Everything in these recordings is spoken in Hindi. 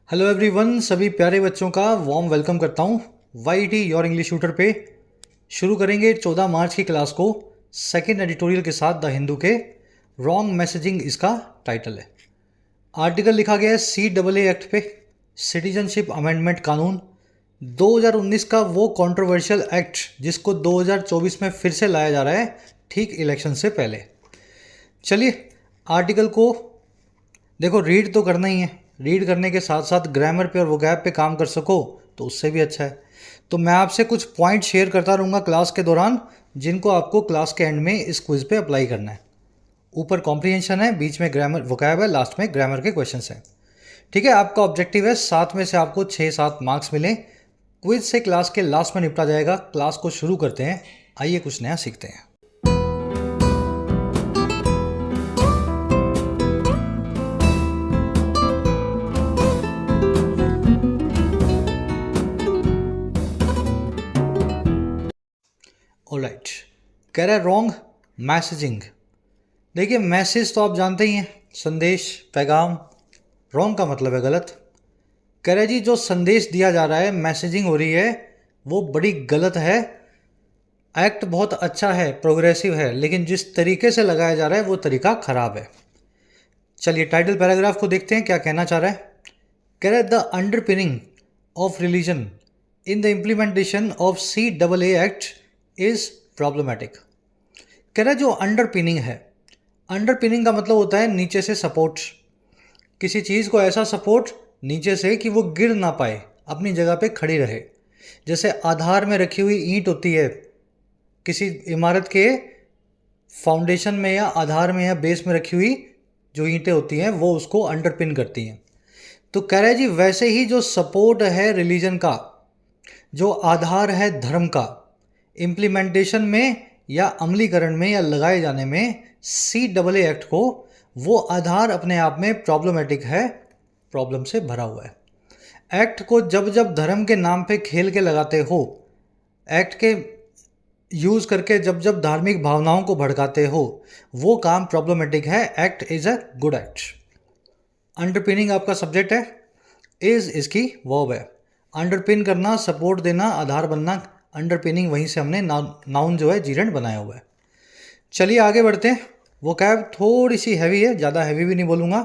हेलो एवरीवन, सभी प्यारे बच्चों का वार्म वेलकम करता हूँ वाईटी योर इंग्लिश ट्यूटर पे। शुरू करेंगे 14 मार्च की क्लास को सेकंड एडिटोरियल के साथ द हिंदू के रॉन्ग मैसेजिंग इसका टाइटल है। आर्टिकल लिखा गया है CAA एक्ट पे, सिटीजनशिप अमेंडमेंट कानून 2019 का, वो कंट्रोवर्शियल एक्ट जिसको 2024 में फिर से लाया जा रहा है ठीक इलेक्शन से पहले। चलिए आर्टिकल को देखो, रीड तो करना ही है। रीड करने के साथ साथ ग्रामर पे और वोकैब पे काम कर सको तो उससे भी अच्छा है। तो मैं आपसे कुछ पॉइंट शेयर करता रहूँगा क्लास के दौरान, जिनको आपको क्लास के एंड में इस क्विज पे अप्लाई करना है। ऊपर कॉम्प्रिहेंशन है, बीच में ग्रामर वोकैब है, लास्ट में ग्रामर के क्वेश्चंस हैं। ठीक है, आपका ऑब्जेक्टिव है 7 में से आपको 6-7 मार्क्स मिले। क्विज से क्लास के लास्ट में निपटा जाएगा। क्लास को शुरू करते हैं, आइए कुछ नया सीखते हैं। ऑलराइट, कह रहा है रॉन्ग मैसेजिंग। देखिए, मैसेज तो आप जानते ही हैं, संदेश, पैगाम। रॉन्ग का मतलब है गलत। कह रहा है जी, जो संदेश दिया जा रहा है, मैसेजिंग हो रही है, वो बड़ी गलत है। एक्ट बहुत अच्छा है, प्रोग्रेसिव है, लेकिन जिस तरीके से लगाया जा रहा है वो तरीका खराब है। चलिए टाइटल पैराग्राफ को देखते हैं क्या कहना चाह रहा है। कह रहा है the underpinning of religion in the implementation of CAA act is problematic. कह रहा है जो अंडरपिनिंग है, अंडरपिनिंग का मतलब होता है नीचे से सपोर्ट। किसी चीज़ को ऐसा सपोर्ट नीचे से कि वो गिर ना पाए, अपनी जगह पे खड़ी रहे। जैसे आधार में रखी हुई ईंट होती है, किसी इमारत के फाउंडेशन में या आधार में या बेस में रखी हुई जो ईंटें होती हैं वो उसको अंडरपिन करती हैं। तो कह रहा है जी, वैसे ही जो सपोर्ट है रिलीजन का, जो आधार है धर्म का, इम्प्लीमेंटेशन में या अमलीकरण में या लगाए जाने में CAA एक्ट को, वो आधार अपने आप में प्रॉब्लमेटिक है, प्रॉब्लम से भरा हुआ है। एक्ट को जब जब धर्म के नाम पे खेल के लगाते हो, एक्ट के यूज़ करके जब जब धार्मिक भावनाओं को भड़काते हो, वो काम प्रॉब्लमेटिक है। Act is a good act. Underpinning आपका सब्जेक्ट है, इज़ इसकी वर्ब है। अंडरपिन करना, सपोर्ट देना, आधार बनना, अंडरपिनिंग, वहीं से हमने नाउन जो है जीरेंड बनाया हुआ है। चलिए आगे बढ़ते हैं। वोकैब थोड़ी सी हैवी है, ज़्यादा हैवी भी नहीं बोलूँगा।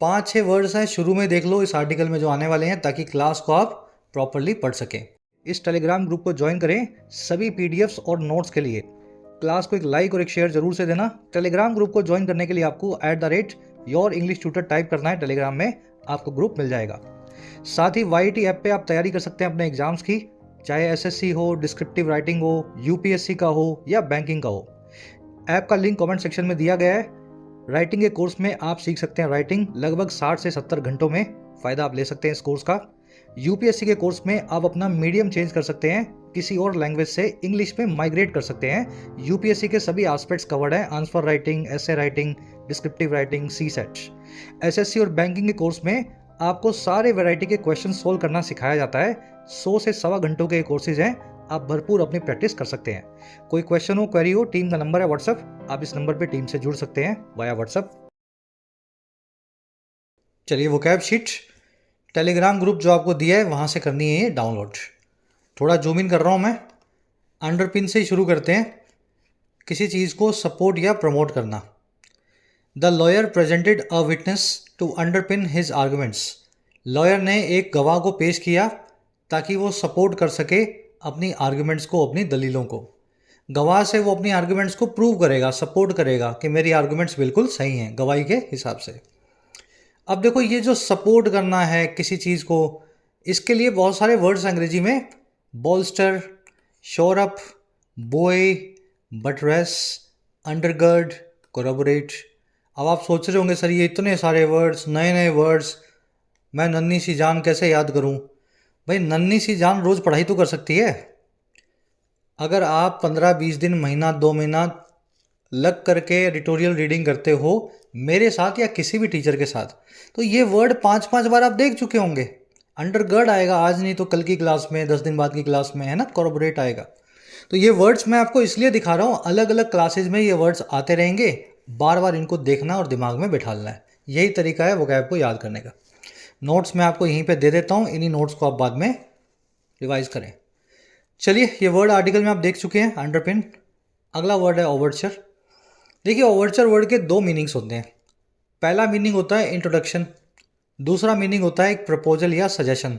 5-6 वर्ड्स हैं, शुरू में देख लो इस आर्टिकल में जो आने वाले हैं, ताकि क्लास को आप प्रॉपरली पढ़ सकें। इस टेलीग्राम ग्रुप को ज्वाइन करें सभी PDFs और नोट्स के लिए। क्लास को एक लाइक और एक शेयर जरूर से देना। टेलीग्राम ग्रुप को ज्वाइन करने के लिए आपको @YourEnglishTutor टाइप करना है टेलीग्राम में, आपको ग्रुप मिल जाएगा। साथ ही YT ऐप पे आप तैयारी कर सकते हैं अपने एग्जाम्स की, चाहे SSC हो, डिस्क्रिप्टिव राइटिंग हो, UPSC का हो या बैंकिंग का हो। ऐप का लिंक कमेंट सेक्शन में दिया गया है। राइटिंग के कोर्स में आप सीख सकते हैं राइटिंग, लगभग 60 से 70 घंटों में फ़ायदा आप ले सकते हैं इस कोर्स का। UPSC के कोर्स में आप अपना मीडियम चेंज कर सकते हैं, किसी और लैंग्वेज से इंग्लिश में माइग्रेट कर सकते हैं। UPSC के सभी एस्पेक्ट्स कवर्ड हैं, answer writing, essay writing, descriptive writing, CSAT। SSC और बैंकिंग के कोर्स में आपको सारे वैरायटी के क्वेश्चन सोल्व करना सिखाया जाता है। 100 से 1.25 घंटों के कोर्सेज हैं, आप भरपूर अपनी प्रैक्टिस कर सकते हैं। कोई क्वेश्चन हो, क्वेरी हो, टीम का नंबर है व्हाट्सएप, आप इस नंबर पे टीम से जुड़ सकते हैं वाया व्हाट्सएप। चलिए वोकैब शीट टेलीग्राम ग्रुप जो आपको दिया है वहाँ से करनी है ये डाउनलोड। थोड़ा जूम इन कर रहा हूँ मैं। अंडरपिन से ही शुरू करते हैं। किसी चीज़ को सपोर्ट या प्रमोट करना। The lawyer presented a witness to underpin his arguments. Lawyer ने एक गवाह को पेश किया ताकि वो सपोर्ट कर सके अपनी आर्गुमेंट्स को, अपनी दलीलों को। गवाह से वो अपनी आर्गुमेंट्स को प्रूव करेगा, सपोर्ट करेगा कि मेरी आर्गुमेंट्स बिल्कुल सही हैं गवाही के हिसाब से। अब देखो, ये जो सपोर्ट करना है किसी चीज़ को, इसके लिए बहुत सारे वर्ड्स अंग्रेजी में, बोल्स्टर, शोर अप, बोए, बटरेस, अंडरगर्ड, कोरबोरेट। अब आप सोच रहे होंगे सर ये इतने सारे वर्ड्स, नए नए वर्ड्स, मैं नन्ही सी जान कैसे याद करूं। भाई नन्ही सी जान रोज़ पढ़ाई तो कर सकती है। अगर आप 15-20 दिन, महीना, 2 महीना लग करके एडिटोरियल रीडिंग करते हो मेरे साथ या किसी भी टीचर के साथ, तो ये वर्ड 5-5 बार आप देख चुके होंगे। अंडरगर्ड आएगा आज नहीं तो कल की क्लास में, 10 दिन बाद की क्लास में, है ना, कोरबोरेट आएगा। तो ये वर्ड्स मैं आपको इसलिए दिखा रहा हूँ, अलग अलग क्लासेज में ये वर्ड्स आते रहेंगे, बार बार इनको देखना और दिमाग में बिठालना है। यही तरीका है वोकैब को याद करने का। नोट्स मैं आपको यहीं पे दे देता हूँ, इन्हीं नोट्स को आप बाद में रिवाइज करें। चलिए, ये वर्ड आर्टिकल में आप देख चुके हैं, अंडरपिन। अगला वर्ड है ओवरचर। देखिए, ओवरचर वर्ड के दो मीनिंग्स होते हैं। पहला मीनिंग होता है इंट्रोडक्शन, दूसरा मीनिंग होता है एक प्रपोजल या सजेशन।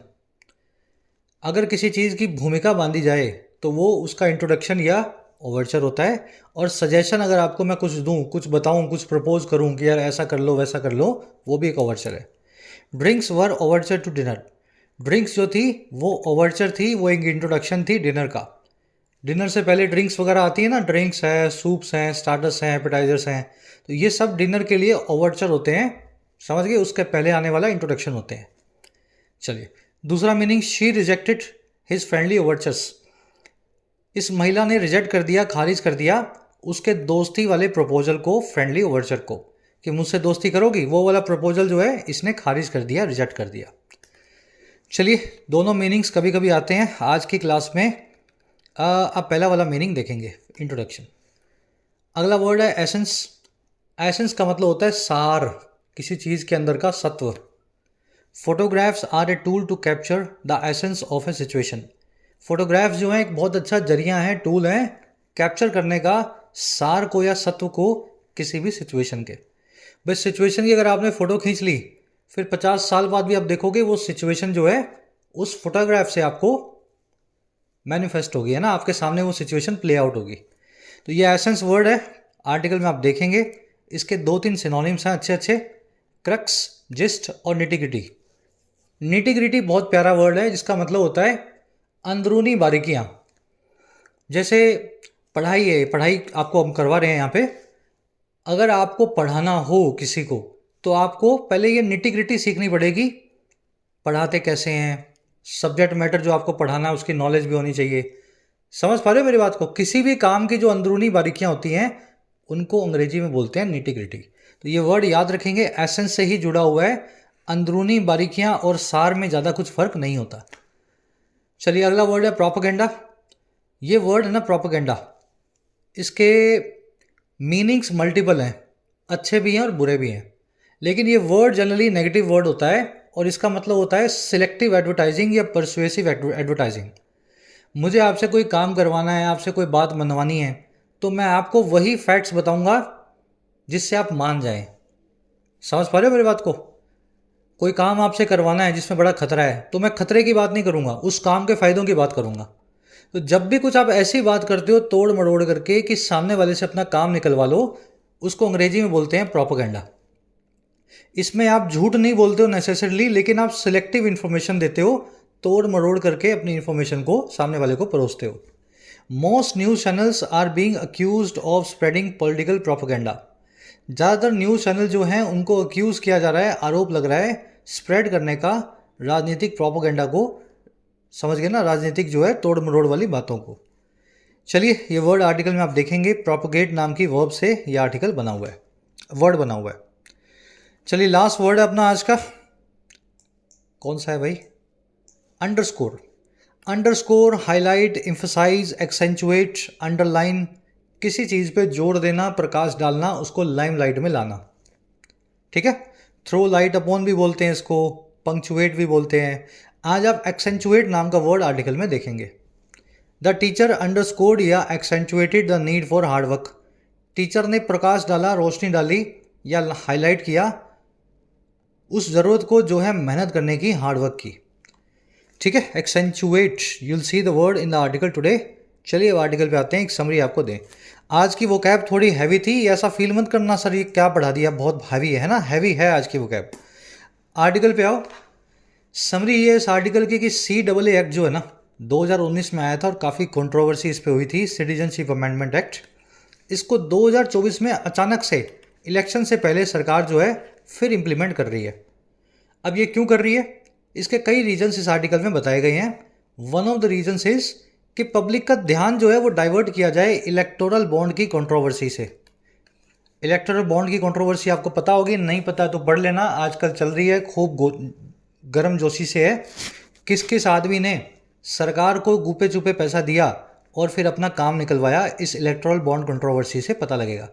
अगर किसी चीज़ की भूमिका बांधी जाए तो वो उसका इंट्रोडक्शन या ओवरचर होता है, और सजेशन अगर आपको मैं कुछ दूं, कुछ बताऊं, कुछ प्रपोज करूं कि यार ऐसा कर लो वैसा कर लो, वो भी एक ओवरचर है। Drinks were overture to dinner. Drinks जो थी वो ओवरचर थी, वो एक इंट्रोडक्शन थी डिनर का। डिनर से पहले ड्रिंक्स वगैरह आती है ना, ड्रिंक्स है, सूप्स हैं, स्टार्टर्स हैं, एपेटाइजर्स हैं, तो ये सब डिनर के लिए ओवरचर होते हैं, समझ गए? उसके पहले आने वाला इंट्रोडक्शन होते हैं। चलिए, दूसरा meaning, she rejected his friendly overtures. इस महिला ने रिजेक्ट कर दिया, खारिज कर दिया उसके दोस्ती वाले प्रपोजल को, फ्रेंडली ओवरचर को, कि मुझसे दोस्ती करोगी, वो वाला प्रपोजल जो है इसने खारिज कर दिया, रिजेक्ट कर दिया। चलिए, दोनों मीनिंग्स कभी कभी आते हैं। आज की क्लास में आप पहला वाला मीनिंग देखेंगे, इंट्रोडक्शन। अगला वर्ड है एसेंस। एसेंस का मतलब होता है सार, किसी चीज़ के अंदर का सत्व। Photographs are a tool to capture the essence of a situation. Photographs जो है एक बहुत अच्छा जरिया है, टूल है कैप्चर करने का सार को या सत्व को किसी भी सिचुएशन के। बस सिचुएशन की अगर आपने फ़ोटो खींच ली, फिर 50 साल बाद भी आप देखोगे वो सिचुएशन जो है उस फोटोग्राफ से आपको मैनिफेस्ट होगी, है ना, आपके सामने वो सिचुएशन प्ले आउट होगी। तो ये एसेंस वर्ड है, आर्टिकल में आप देखेंगे। इसके 2-3 सिनोनिम्स हैं अच्छे अच्छे, क्रक्स, जिस्ट और निटिग्रिटी। निटिग्रिटी बहुत प्यारा वर्ड है, जिसका मतलब होता है अंदरूनी बारीकियाँ। जैसे पढ़ाई है, पढ़ाई आपको हम करवा रहे हैं यहाँ पे। अगर आपको पढ़ाना हो किसी को तो आपको पहले ये निटिग्रिटी सीखनी पड़ेगी, पढ़ाते कैसे हैं, सब्जेक्ट मैटर जो आपको पढ़ाना है उसकी नॉलेज भी होनी चाहिए। समझ पा रहे हो मेरी बात को? किसी भी काम की जो अंदरूनी बारीकियाँ होती हैं उनको अंग्रेजी में बोलते हैं निटिग्रिटी। तो ये वर्ड याद रखेंगे, एसेंस से ही जुड़ा हुआ है, अंदरूनी बारीकियाँ और सार में ज़्यादा कुछ फ़र्क नहीं होता। चलिए, अगला वर्ड है प्रोपेगेंडा। ये वर्ड है ना प्रोपेगेंडा, इसके मीनिंग्स मल्टीपल हैं, अच्छे भी हैं और बुरे भी हैं। लेकिन ये वर्ड जनरली नेगेटिव वर्ड होता है और इसका मतलब होता है सिलेक्टिव एडवर्टाइजिंग या परसुएसिव एडवर्टाइजिंग। मुझे आपसे कोई काम करवाना है, आपसे कोई बात मनवानी है, तो मैं आपको वही फैक्ट्स बताऊंगा जिससे आप मान जाएं। समझ पा रहे हो मेरी बात को? कोई काम आपसे करवाना है जिसमें बड़ा खतरा है, तो मैं खतरे की बात नहीं करूंगा, उस काम के फ़ायदों की बात करूंगा। तो जब भी कुछ आप ऐसी बात करते हो तोड़ मरोड़ करके कि सामने वाले से अपना काम निकलवा लो, उसको अंग्रेजी में बोलते हैं प्रोपेगेंडा। इसमें आप झूठ नहीं बोलते हो नेसेसरली, लेकिन आप सिलेक्टिव इन्फॉर्मेशन देते हो, तोड़ मरोड़ करके अपनी इन्फॉर्मेशन को सामने वाले को परोसते हो। Most news channels are being accused of spreading political propaganda. ज़्यादातर न्यूज़ चैनल जो हैं उनको अक्यूज़ किया जा रहा है, आरोप लग रहा है स्प्रेड करने का राजनीतिक प्रोपेगेंडा को। समझ गए ना, राजनीतिक जो है तोड़ मरोड़ वाली बातों को। चलिए, ये वर्ड आर्टिकल में आप देखेंगे, प्रोपोगेट नाम की वर्ब से ये आर्टिकल बना हुआ है, वर्ड बना हुआ है। चलिए, लास्ट वर्ड है अपना आज का, कौन सा है भाई? Underscore. Underscore, highlight, emphasize, accentuate, underline, किसी चीज़ पे जोर देना, प्रकाश डालना, उसको लाइमलाइट में लाना। ठीक है, थ्रो लाइट अपॉन भी बोलते हैं इसको, पंक्चुएट भी बोलते हैं। आज आप एक्सेंचुएट नाम का वर्ड आर्टिकल में देखेंगे। द टीचर अंडरस्कोर्ड या accentuated the need for hard work. Teacher ने प्रकाश डाला, रोशनी डाली या हाईलाइट किया उस ज़रूरत को जो है मेहनत करने की, हार्डवर्क की। ठीक है, accentuate, you will see the word in the article today. चलिए, अब आर्टिकल पे आते हैं, एक समरी आपको दें। आज की वोकैब थोड़ी हैवी थी, ऐसा फील मत करना सर ये क्या पढ़ा दिया, बहुत हैवी है ना, हैवी है आज की वोकैब। आर्टिकल पे आओ। समरी ये इस आर्टिकल की कि CAA एक्ट जो है ना 2019 में आया था और काफ़ी कंट्रोवर्सी इस पे हुई थी, सिटीजनशिप अमेंडमेंट एक्ट। इसको 2024 में अचानक से इलेक्शन से पहले सरकार जो है फिर इम्प्लीमेंट कर रही है। अब ये क्यों कर रही है, इसके कई रीजन्स इस आर्टिकल में बताए गए हैं। One of the reasons is कि पब्लिक का ध्यान जो है वो डाइवर्ट किया जाए इलेक्टोरल बॉन्ड की कंट्रोवर्सी से। इलेक्टोरल बॉन्ड की कंट्रोवर्सी आपको पता होगी, नहीं पता तो पढ़ लेना, आजकल चल रही है, खूब गर्म जोशी से है। किस किस आदमी ने सरकार को गुपे चुपे पैसा दिया और फिर अपना काम निकलवाया, इस इलेक्टोरल बॉन्ड कंट्रोवर्सी से पता लगेगा।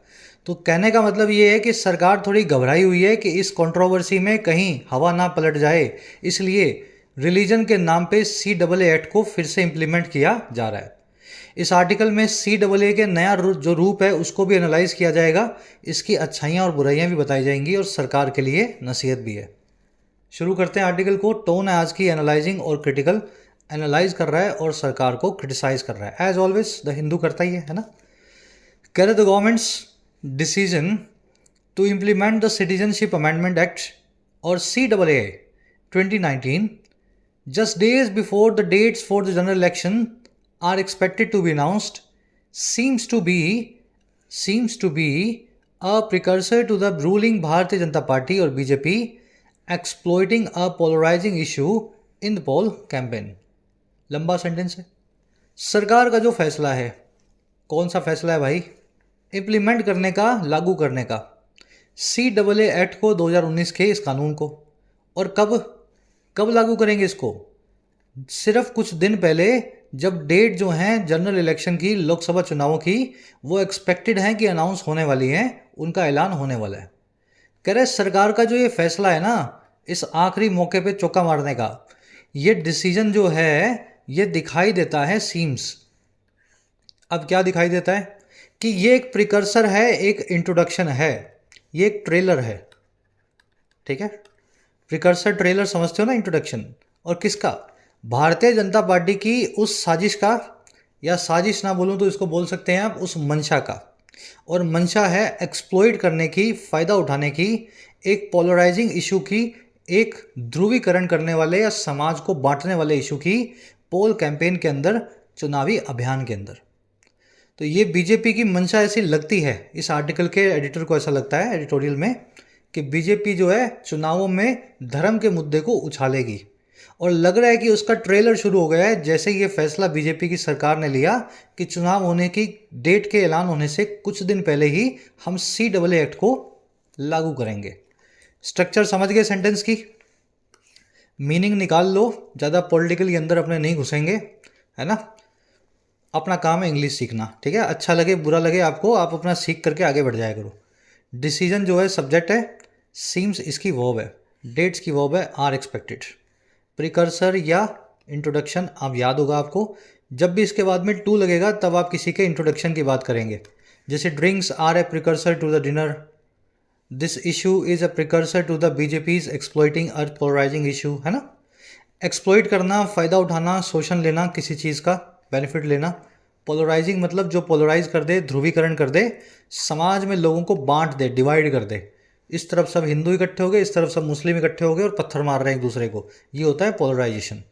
तो कहने का मतलब ये है कि सरकार थोड़ी घबराई हुई है कि इस कंट्रोवर्सी में कहीं हवा ना पलट जाए, इसलिए रिलीजन के नाम पे CAA एक्ट को फिर से इम्प्लीमेंट किया जा रहा है। इस आर्टिकल में CAA के नया जो रूप है उसको भी एनालाइज किया जाएगा, इसकी अच्छाइयाँ और बुराइयाँ भी बताई जाएंगी और सरकार के लिए नसीहत भी है। शुरू करते हैं आर्टिकल को। टोन है आज की एनालाइजिंग और क्रिटिकल, एनालाइज कर रहा है और सरकार को क्रिटिसाइज कर रहा है, एज ऑलवेज द हिंदू करता ही है ना। कह रहे the government's decision to implement the citizenship amendment act और CAA 2019 just days before the dates for the general election are expected to be announced seems to be a precursor to the ruling Bharatiya Janata Party or BJP exploiting a polarizing issue in the poll campaign। लंबा सेंटेंस है। सरकार का जो फैसला है, कौन सा फैसला है भाई? इम्प्लीमेंट करने का, लागू करने का CAA एक्ट को 2019 के इस कानून को। और कब लागू करेंगे इसको? सिर्फ कुछ दिन पहले, जब डेट जो हैं जनरल इलेक्शन की, लोकसभा चुनावों की, वो एक्सपेक्टेड हैं कि अनाउंस होने वाली हैं, उनका ऐलान होने वाला है। कह रहे सरकार का जो ये फैसला है ना, इस आखिरी मौके पे चौका मारने का, ये डिसीजन जो है ये दिखाई देता है सीम्स। अब क्या दिखाई देता है कि ये एक प्रिकर्सर है, एक इंट्रोडक्शन है, ये एक ट्रेलर है। ठीक है, प्रिकर्सर ट्रेलर समझते हो ना, इंट्रोडक्शन। और किसका? भारतीय जनता पार्टी की उस साजिश का, या साजिश ना बोलूं तो इसको बोल सकते हैं आप उस मंशा का। और मंशा है एक्सप्लॉइट करने की, फ़ायदा उठाने की, एक पोलराइजिंग इशू की, एक ध्रुवीकरण करने वाले या समाज को बांटने वाले इशू की पोल कैंपेन के अंदर, चुनावी अभियान के अंदर। तो ये बीजेपी की मंशा ऐसी लगती है, इस आर्टिकल के एडिटर को ऐसा लगता है एडिटोरियल में, कि बीजेपी जो है चुनावों में धर्म के मुद्दे को उछालेगी। और लग रहा है कि उसका ट्रेलर शुरू हो गया है जैसे ये फैसला बीजेपी की सरकार ने लिया कि चुनाव होने की डेट के ऐलान होने से कुछ दिन पहले ही हम CAA एक्ट को लागू करेंगे। स्ट्रक्चर समझ गए सेंटेंस की? मीनिंग निकाल लो, ज़्यादा पॉलिटिकली अंदर अपने नहीं घुसेंगे, है ना। अपना काम है इंग्लिश सीखना, ठीक है। अच्छा लगे बुरा लगे आपको, आप अपना सीख करके आगे बढ़ जाया करो। डिसीजन जो है सब्जेक्ट है, सीम्स इसकी वर्ब है, डेट्स की वर्ब है आर एक्सपेक्टेड। प्रिकर्सर या इंट्रोडक्शन आप याद होगा आपको, जब भी इसके बाद में टू लगेगा तब आप किसी के इंट्रोडक्शन की बात करेंगे। जैसे drinks are a precursor to the dinner, this issue is a precursor to the BJP's exploiting earth polarising issue, है ना। एक्सप्लॉइट करना, फ़ायदा उठाना, शोषण लेना, किसी चीज़ का बेनिफिट लेना। पोलराइजिंग मतलब जो पोलराइज कर दे, ध्रुवीकरण कर दे, समाज में लोगों को बांट दे, डिवाइड कर दे। इस तरफ सब हिंदू इकट्ठे हो गए, इस तरफ सब मुस्लिम इकट्ठे हो गए और पत्थर मार रहे हैं एक दूसरे को, ये होता है पोलराइजेशन।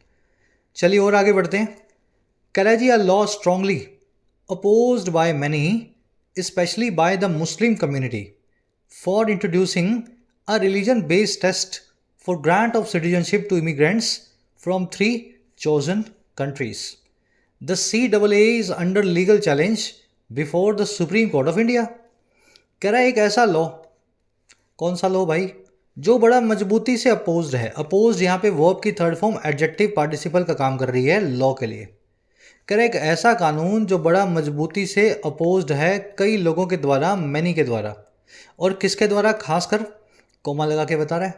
चलिए और आगे बढ़ते हैं। Karachi a law strongly opposed by many, especially by the Muslim community, for introducing a religion-based test for grant of citizenship to immigrants from 3 chosen countries. The CAA is under legal challenge before the Supreme Court of India. कह रहा है एक ऐसा लॉ, कौन सा लॉ भाई, जो बड़ा मजबूती से अपोज्ड है। अपोज्ड यहाँ पे वर्ब की थर्ड फॉर्म एडजेक्टिव पार्टिसिपल का काम कर रही है लॉ के लिए। कह रहे एक ऐसा कानून जो बड़ा मजबूती से अपोज्ड है कई लोगों के द्वारा, मैनी के द्वारा। और किसके द्वारा? खासकर कोमा लगा के बता रहा है,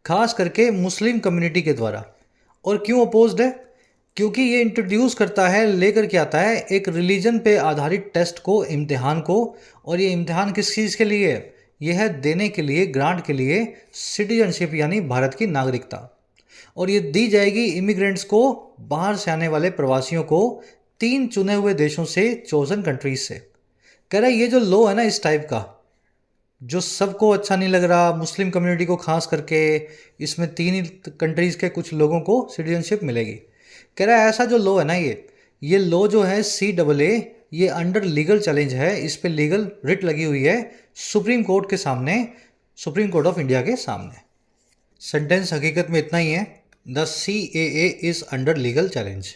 खास करके मुस्लिम कम्युनिटी के द्वारा। और क्यों अपोज्ड है? क्योंकि ये इंट्रोड्यूस करता है, लेकर के आता है एक रिलीजन पे आधारित टेस्ट को, इम्तिहान को। और ये इम्तिहान किस चीज़ के लिए है? यह है देने के लिए, ग्रांट के लिए सिटीजनशिप यानी भारत की नागरिकता। और ये दी जाएगी इमिग्रेंट्स को, बाहर से आने वाले प्रवासियों को, 3 चुने हुए देशों से, चोजन कंट्रीज से। कह रहा है ये जो लॉ है ना इस टाइप का, जो सबको अच्छा नहीं लग रहा, मुस्लिम कम्युनिटी को खास करके, इसमें 3 ही कंट्रीज़ के कुछ लोगों को सिटीजनशिप मिलेगी। कह रहा है ऐसा जो लॉ है ना, ये लॉ जो है CAA, ये अंडर लीगल चैलेंज है, इस पे लीगल रिट लगी हुई है सुप्रीम कोर्ट के सामने, सुप्रीम कोर्ट ऑफ इंडिया के सामने। सेंटेंस हकीकत में इतना ही है, the CAA is under legal challenge.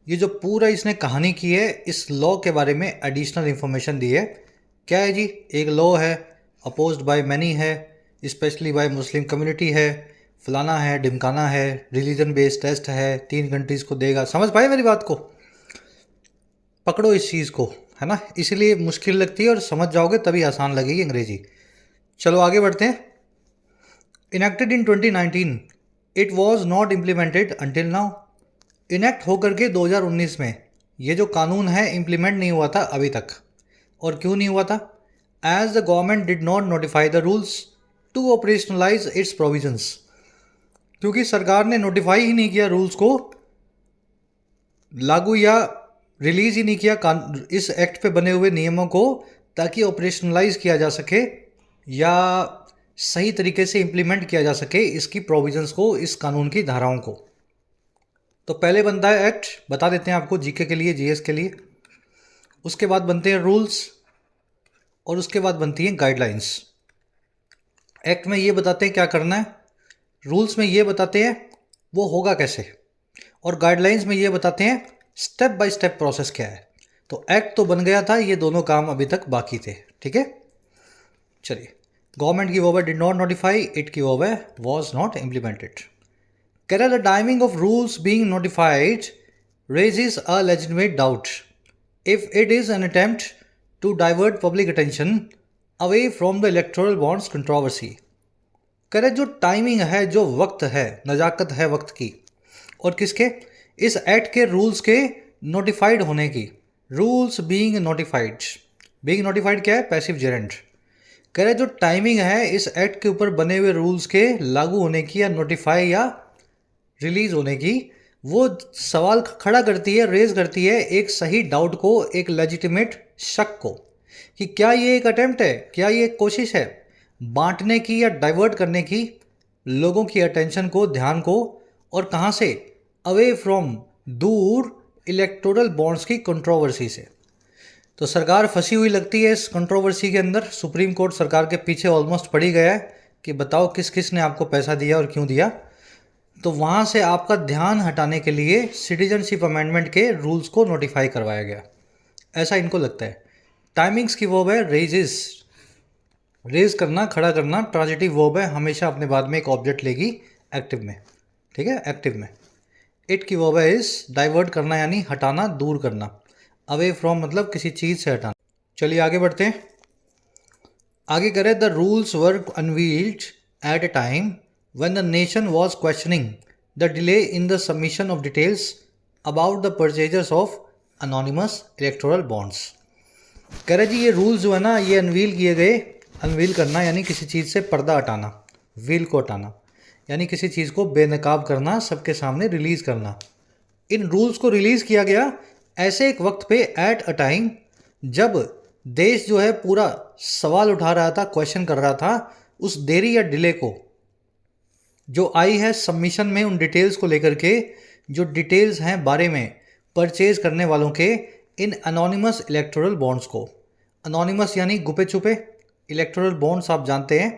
ये जो पूरा इसने कहानी की है, इस लॉ के बारे में एडिशनल इंफॉर्मेशन दी है। क्या है जी? एक लॉ है, अपोज्ड बाय मैनी है, स्पेशली बाय मुस्लिम कम्युनिटी है, फलाना है, ढिमकाना है, रिलीजन बेस्ड टेस्ट है, 3 कंट्रीज़ को देगा। समझ पाए मेरी बात को? पकड़ो इस चीज़ को, है ना, इसलिए मुश्किल लगती है और समझ जाओगे तभी आसान लगेगी अंग्रेजी। चलो आगे बढ़ते हैं। Enacted in 2019, it was not implemented until now. Enact होकर के 2019 में ये जो कानून है इम्प्लीमेंट नहीं हुआ था अभी तक। और क्यों नहीं हुआ था? As the government did not notify the rules to operationalize its provisions. क्योंकि सरकार ने नोटिफाई ही नहीं किया रूल्स को, लागू या रिलीज ही नहीं किया इस एक्ट पे बने हुए नियमों को, ताकि ऑपरेशनलाइज किया जा सके या सही तरीके से इम्प्लीमेंट किया जा सके इसकी प्रोविजंस को, इस कानून की धाराओं को। तो पहले बनता है एक्ट, बता देते हैं आपको जीके के लिए, जीएस के लिए। उसके बाद बनते हैं रूल्स और उसके बाद बनती हैं गाइडलाइंस। एक्ट में ये बताते हैं क्या करना है, रूल्स में ये बताते हैं वो होगा कैसे, और गाइडलाइंस में ये बताते हैं स्टेप बाय स्टेप प्रोसेस क्या है। तो एक्ट तो बन गया था, ये दोनों काम अभी तक बाकी थे। ठीक है, चलिए। गवर्नमेंट की वो डिड नॉट नोटिफाई, इट की वो वॉज नॉट इम्प्लीमेंटेड। कह रहा the timing of rules being notified raises a legitimate doubt if it is an attempt to divert public attention away from the electoral bonds controversy। कह रहे जो टाइमिंग है, जो वक्त है, नज़ाकत है वक्त की, और किसके, इस एक्ट के रूल्स के नोटिफाइड होने की। Rules being notified, being notified क्या है, पैसिव जेरेंट। कह रहे जो टाइमिंग है इस एक्ट के ऊपर बने हुए रूल्स के लागू होने की या नोटिफाई या रिलीज होने की, वो सवाल खड़ा करती है, रेज करती है एक सही डाउट को, एक लेजिटिमेट शक को, कि क्या ये एक अटेम्प्ट है, क्या ये एक कोशिश है बांटने की या डाइवर्ट करने की लोगों की अटेंशन को, ध्यान को, और कहाँ से, अवे फ्रॉम, दूर इलेक्टोरल बॉन्ड्स की कंट्रोवर्सी से। तो सरकार फंसी हुई लगती है इस कंट्रोवर्सी के अंदर। सुप्रीम कोर्ट सरकार के पीछे ऑलमोस्ट पड़ी गया है कि बताओ किस किस ने आपको पैसा दिया और क्यों दिया। तो वहाँ से आपका ध्यान हटाने के लिए सिटीजनशिप अमेंडमेंट के रूल्स को नोटिफाई करवाया गया, ऐसा इनको लगता है। टाइमिंग्स की वर्ब है रेजेस, रेज करना, खड़ा करना। ट्रांजिटिव वर्ब है, हमेशा अपने बाद में एक ऑब्जेक्ट लेगी एक्टिव में। ठीक है, एक्टिव में। इट की वर्ब है इज, डाइवर्ट करना यानी हटाना, दूर करना। अवे फ्रॉम मतलब किसी चीज़ से हटाना। चलिए आगे बढ़ते हैं। आगे करें, the rules were unveiled at a time when the nation was questioning the delay in the submission of details about the purchasers of anonymous electoral bonds। कह रहे जी ये रूल्स जो है ना, ये अनवील किए गए। अनवील करना यानी किसी चीज़ से पर्दा हटाना, व्हील को हटाना यानी किसी चीज़ को बेनकाब करना, सबके सामने रिलीज़ करना। इन रूल्स को रिलीज़ किया गया ऐसे एक वक्त पे, एट अ टाइम, जब देश जो है पूरा सवाल उठा रहा था, क्वेश्चन कर रहा था उस देरी या डिले को जो आई है सबमिशन में, उन डिटेल्स को लेकर के, जो डिटेल्स हैं बारे में परचेज करने वालों के, इन अनोनिमस इलेक्टोरल बॉन्ड्स को। अनोनिमस यानी गुपे छुपे, इलेक्टोरल बॉन्ड्स आप जानते हैं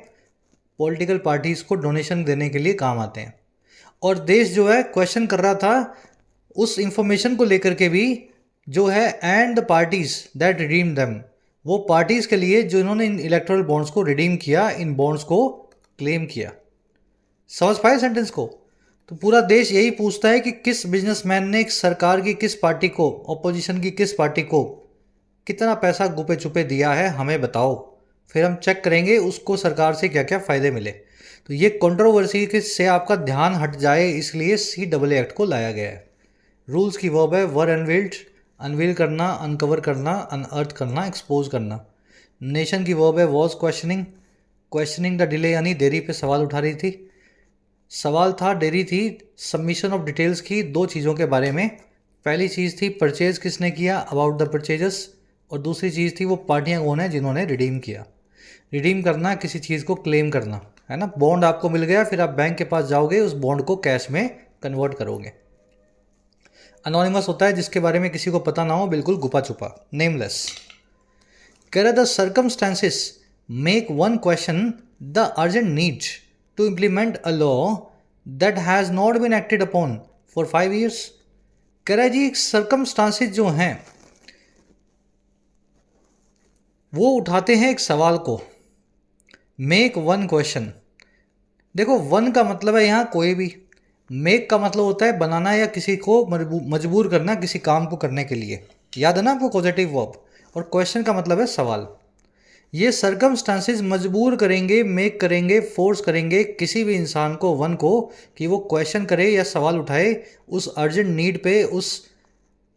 पॉलिटिकल पार्टीज़ को डोनेशन देने के लिए काम आते हैं। और देश जो है क्वेश्चन कर रहा था उस इंफॉर्मेशन को लेकर के भी, जो है and the parties that redeem them, वो पार्टीज़ के लिए जिन्होंने इन इलेक्टोरल बॉन्ड्स को रिडीम किया, इन बॉन्ड्स को क्लेम किया। समझ पाए सेंटेंस को? तो पूरा देश यही पूछता है कि किस बिजनेसमैन ने सरकार की किस पार्टी को, ऑपोजिशन की किस पार्टी को कितना पैसा गुपे छुपे दिया है, हमें बताओ। फिर हम चेक करेंगे उसको सरकार से क्या क्या फ़ायदे मिले। तो ये कंट्रोवर्सी से आपका ध्यान हट जाए, इसलिए CAA एक्ट को लाया गया है। रूल्स की वर्ब है वर अनवील्ड, अनवील करना, अनकवर करना, अनअर्थ करना, एक्सपोज करना। नेशन की वर्ब है was questioning, questioning the delay यानी देरी पे सवाल उठा रही थी। सवाल था, देरी थी सबमिशन ऑफ डिटेल्स की, दो चीज़ों के बारे में। पहली चीज़ थी परचेज किसने किया, अबाउट द परचेजर्स, और दूसरी चीज़ थी वो पार्टियां कौन है जिन्होंने रिडीम किया। रिडीम करना, किसी चीज़ को क्लेम करना, है ना। बॉन्ड आपको मिल गया, फिर आप बैंक के पास जाओगे, उस बॉन्ड को कैश में कन्वर्ट करोगे। अनोनिमस होता है जिसके बारे में किसी को पता ना हो, बिल्कुल गुपा छुपा, नेमलेस। कह रहा the circumstances make one question the urgent need to implement a law that has not been acted upon for 5 years। कह रहा है जी सर्कमस्टांसेस जो हैं वो उठाते हैं एक सवाल को, मेक वन क्वेश्चन। देखो वन का मतलब है यहाँ कोई भी, मेक का मतलब होता है बनाना या किसी को मजबूर करना किसी काम को करने के लिए। याद है ना आपको कॉजेटिव वर्ब, और क्वेश्चन का मतलब है सवाल। ये सर्कमस्टांसेस मजबूर करेंगे, मेक करेंगे, फोर्स करेंगे किसी भी इंसान को, वन को, कि वो क्वेश्चन करे या सवाल उठाए उस अर्जेंट नीड पे, उस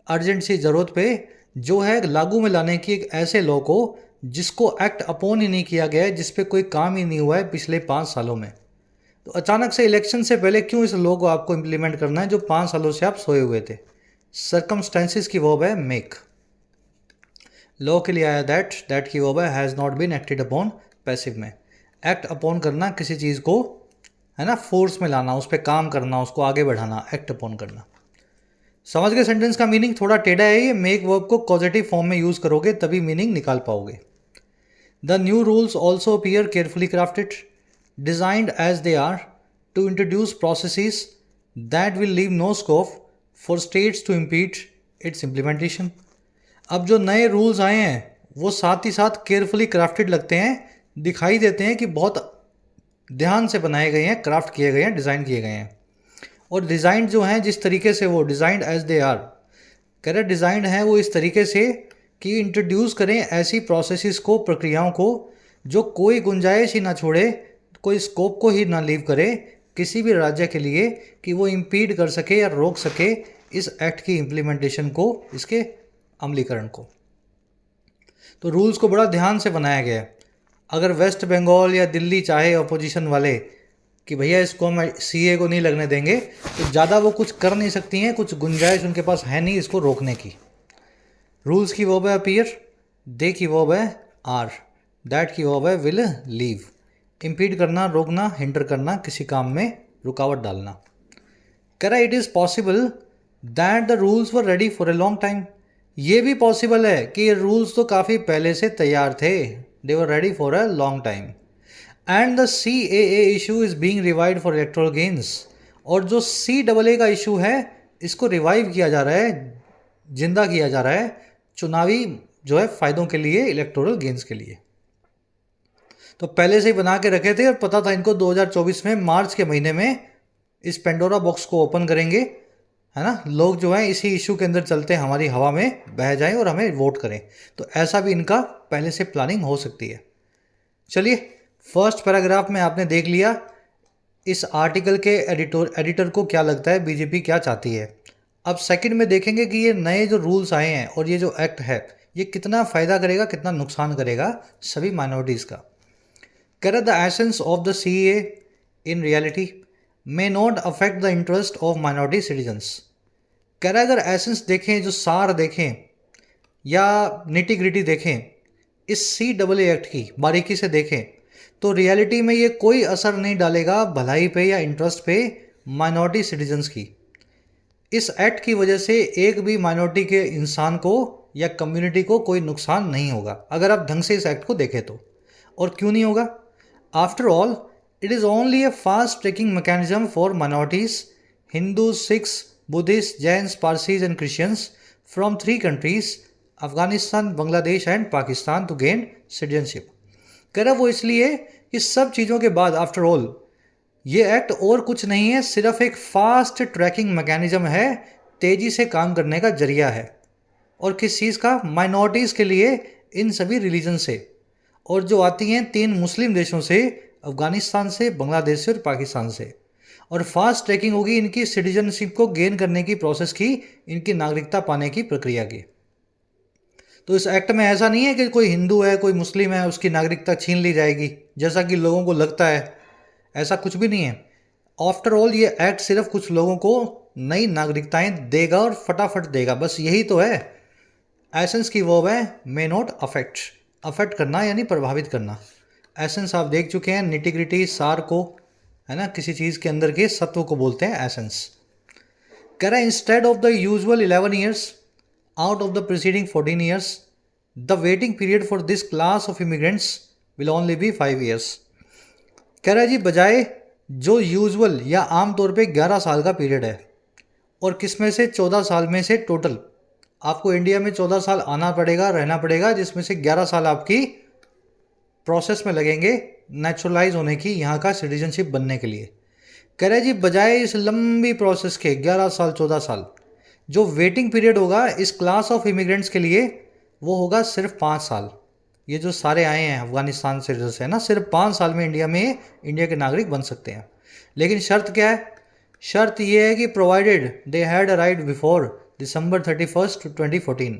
अर्जेंट सी ज़रूरत पे जो है लागू में लाने की एक ऐसे लॉ को जिसको एक्ट अपॉन ही नहीं किया गया है, जिस पे कोई काम ही नहीं हुआ है पिछले 5 सालों में। तो अचानक से इलेक्शन से पहले क्यों इस लॉ को आपको इम्प्लीमेंट करना है जो 5 सालों से आप सोए हुए थे। सर्कमस्टेंसेस की वर्ब है मेक। लॉ के लिए आया दैट की वर्ब है has not been acted upon, passive में। एक्ट अपॉन करना किसी चीज़ को, है ना, फोर्स में लाना, उस पर काम करना, उसको आगे बढ़ाना, एक्ट अपॉन करना। समझ गए सेंटेंस का मीनिंग? थोड़ा टेढ़ा है ये, मेक वर्ब को कॉजेटिव फॉर्म में यूज़ करोगे तभी मीनिंग निकाल पाओगे। The new rules also appear carefully crafted, designed as they are to introduce processes that will leave no scope for states to impede its implementation. अब जो नए रूल्स आए हैं वो साथ ही साथ केयरफुली क्राफ्टेड लगते हैं, दिखाई देते हैं कि बहुत ध्यान से बनाए गए हैं, क्राफ्ट किए गए हैं, डिज़ाइन किए गए हैं। और डिज़ाइन जो हैं जिस तरीके से, वो डिज़ाइंड एज दे आर, कह रहे डिज़ाइंड हैं वो इस तरीके से कि इंट्रोड्यूस करें ऐसी प्रोसेसेस को, प्रक्रियाओं को जो कोई गुंजाइश ही ना छोड़े, कोई स्कोप को ही ना लीव करे किसी भी राज्य के लिए कि वो इम्पीड कर सके या रोक सके इस एक्ट की इम्प्लीमेंटेशन को, इसके अमलीकरण को। तो रूल्स को बड़ा ध्यान से बनाया गया है। अगर वेस्ट बंगाल या दिल्ली चाहे अपोजिशन वाले कि भैया इसको हम सीए को नहीं लगने देंगे, तो ज़्यादा वो कुछ कर नहीं सकती हैं, कुछ गुंजाइश उनके पास है नहीं इसको रोकने की। रूल्स की वर्ब है अपीयर, दे की वर्ब है आर, दैट की वर्ब है विल लीव। इम्पीड करना, रोकना, हिंडर करना, किसी काम में रुकावट डालना। कह रहा it is possible that the rules were ready for a long time. ये भी पॉसिबल है कि ये रूल्स तो काफ़ी पहले से तैयार थे, they were ready for a long time. And the CAA issue is being revived for electoral gains. और जो CAA का इशू है इसको रिवाइव किया जा रहा है, जिंदा किया जा रहा है चुनावी जो है फ़ायदों के लिए, इलेक्टोरल गेन्स के लिए। तो पहले से ही बना के रखे थे और पता था इनको 2024 में मार्च के महीने में इस पेंडोरा बॉक्स को ओपन करेंगे, है ना, लोग जो हैं इसी इशू के अंदर चलते हमारी हवा में बह जाएं और हमें वोट करें। तो ऐसा भी इनका पहले से प्लानिंग हो सकती है। चलिए, फर्स्ट पैराग्राफ में आपने देख लिया इस आर्टिकल के एडिटर को क्या लगता है बीजेपी क्या चाहती है। अब सेकंड में देखेंगे कि ये नए जो रूल्स आए हैं और ये जो एक्ट है ये कितना फ़ायदा करेगा, कितना नुकसान करेगा सभी माइनॉरिटीज़ का। कह रहा the essence of the CAA in reality may not affect the interest of minority citizens। कह रहा है अगर एसेंस देखें, जो सार देखें या निटी ग्रिटी देखें इस CAA एक्ट की बारीकी से देखें, तो रियलिटी में ये कोई असर नहीं डालेगा भलाई पे या इंटरेस्ट पे माइनॉरिटी सिटीजन्स की। इस एक्ट की वजह से एक भी माइनॉरिटी के इंसान को या कम्युनिटी को कोई नुकसान नहीं होगा अगर आप ढंग से इस एक्ट को देखें तो। और क्यों नहीं होगा? After all it is only a fast tracking mechanism for minorities, Hindus, Sikhs, Buddhists, Jains, Parsis and Christians from 3 countries, Afghanistan, Bangladesh and Pakistan to gain citizenship। कह रहा वो इसलिए कि सब चीज़ों के बाद आफ्टर ऑल ये एक्ट और कुछ नहीं है, सिर्फ एक फास्ट ट्रैकिंग मैकेनिज्म है, तेज़ी से काम करने का जरिया है। और किस चीज़ का? माइनॉरिटीज़ के लिए इन सभी रिलीजन से, और जो आती हैं 3 मुस्लिम देशों से, अफगानिस्तान से, बांग्लादेश से और पाकिस्तान से। और फास्ट ट्रैकिंग होगी इनकी सिटीजनशिप को गेन करने की प्रोसेस की, इनकी नागरिकता पाने की प्रक्रिया की। तो इस एक्ट में ऐसा नहीं है कि कोई हिंदू है, कोई मुस्लिम है, उसकी नागरिकता छीन ली जाएगी जैसा कि लोगों को लगता है, ऐसा कुछ भी नहीं है। आफ्टर ऑल ये एक्ट सिर्फ कुछ लोगों को नई नागरिकताएं देगा और फटाफट देगा, बस यही तो है। एसेंस की वर्ब है मे नॉट अफेक्ट, अफेक्ट करना यानी प्रभावित करना। एसेंस आप देख चुके हैं, निटिग्रिटी सार को, है ना, किसी चीज़ के अंदर के सत्व को बोलते हैं एसेंस। कह रहा है instead of the usual 11 years out of the preceding 14 years the waiting period for this class of immigrants will only be 5 years. कह रहा है जी बजाय जो यूजुअल या आम तौर पे 11 साल का पीरियड है, और किसमें से 14 साल में से टोटल आपको इंडिया में 14 साल आना पड़ेगा, रहना पड़ेगा, जिसमें से 11 साल आपकी प्रोसेस में लगेंगे नेचुरलाइज होने की, यहाँ का सिटीजनशिप बनने के लिए। कह रहे जी बजाय इस लंबी प्रोसेस के 11 साल 14 साल, जो वेटिंग पीरियड होगा इस क्लास ऑफ इमिग्रेंट्स के लिए वो होगा सिर्फ 5 साल। ये जो सारे आए हैं अफगानिस्तान से है ना, सिर्फ 5 साल में इंडिया के नागरिक बन सकते हैं। लेकिन शर्त क्या है? शर्त ये है कि provided they had arrived before December 31st 2014।